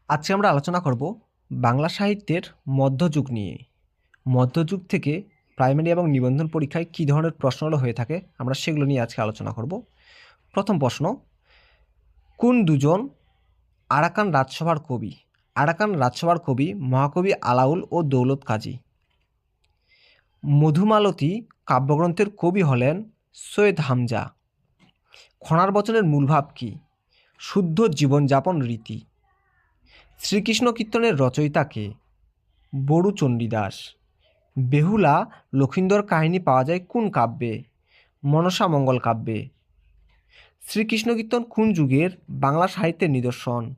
আজকে আমরা আলোচনা করব বাংলা সাহিত্যের মধ্যযুগ নিয়ে। মধ্যযুগ থেকে প্রাইমারি এবং নিবন্ধন পরীক্ষায় কী ধরনের প্রশ্নগুলো হয়ে থাকে আমরা সেগুলো নিয়ে আজকে আলোচনা করব। প্রথম প্রশ্ন, কোন দুজন আরাকান রাজসভার কবি? আরাকান রাজসভার কবি মহাকবি আলাউল ও দৌলত কাজী। মধুমালতী কাব্যগ্রন্থের কবি হলেন সৈয়দ হামজা। খনার বচনের মূল ভাব কী? শুদ্ধ জীবনযাপন রীতি। শ্রীকৃষ্ণ কীর্তনের রচয়িতা কে? বড়ু চণ্ডীদাস। বেহুলা লক্ষিন্দর কাহিনী পাওয়া যায় কোন কাব্যে? মনসা মঙ্গল কাব্যে। শ্রীকৃষ্ণ কীর্তন কোন যুগের বাংলা সাহিত্যের নিদর্শন?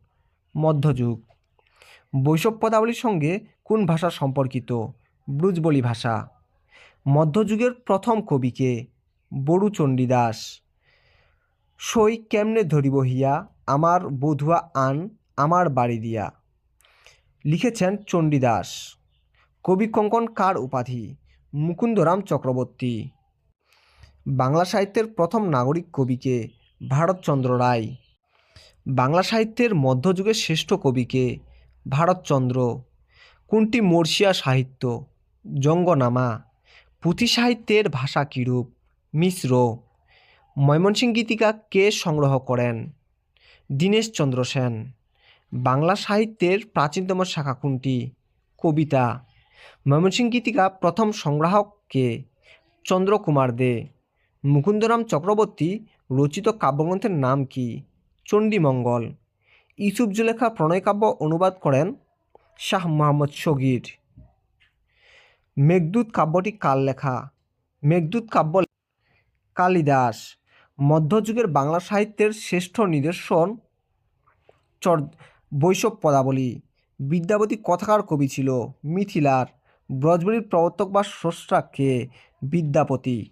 মধ্যযুগ। বৈষ্ণব পদাবলীর সঙ্গে কোন ভাষা সম্পর্কিত? ব্রজবলি ভাষা। মধ্যযুগের প্রথম কবিকে? বড়ু চণ্ডীদাস। সই কেমনে ধরিব হিয়া, আমার বধুয়া আন আমার বাড়ি দিয়া। লিখেছেন চণ্ডীদাস। কবি কঙ্কন কার উপাধি? মুকুন্দরাম চক্রবর্তী। বাংলা সাহিত্যের প্রথম নাগরিক কবিকে? ভারতচন্দ্র রায়। বাংলা সাহিত্যের মধ্যযুগের শ্রেষ্ঠ কবিকে? ভারতচন্দ্র। কোনটি মর্ষিয়া সাহিত্য? জঙ্গনামা। পুঁথি সাহিত্যের ভাষা কিরূপ? মিশ্র। ময়মনসিংহ গীতিকা কে সংগ্রহ করেন? দীনেশচন্দ্র সেন। বাংলা সাহিত্যের প্রাচীনতম শাখা কোনটি? কবিতা। ময়মনসিংহ গীতিকা প্রথম সংগ্রাহক কে? চন্দ্রকুমার দে। মুকুন্দরাম চক্রবর্তী রচিত কাব্যগ্রন্থের নাম কি? চণ্ডীমঙ্গল। ইউসুফ জুলেখা প্রণয়কাব্য অনুবাদ করেন শাহ মোহাম্মদ শগীর। মেঘদূত কাব্যটি কার লেখা? মেঘদূত কাব্য কালিদাস। মধ্যযুগের বাংলা সাহিত্যের শ্রেষ্ঠ নিদর্শন বৈষ্ণব পদাবলী। বিদ্যাপতি কথাকার কবি ছিল? মিথিলার। ব্রজবলির প্রবর্তক বা স্রষ্টা কে? বিদ্যাপতি।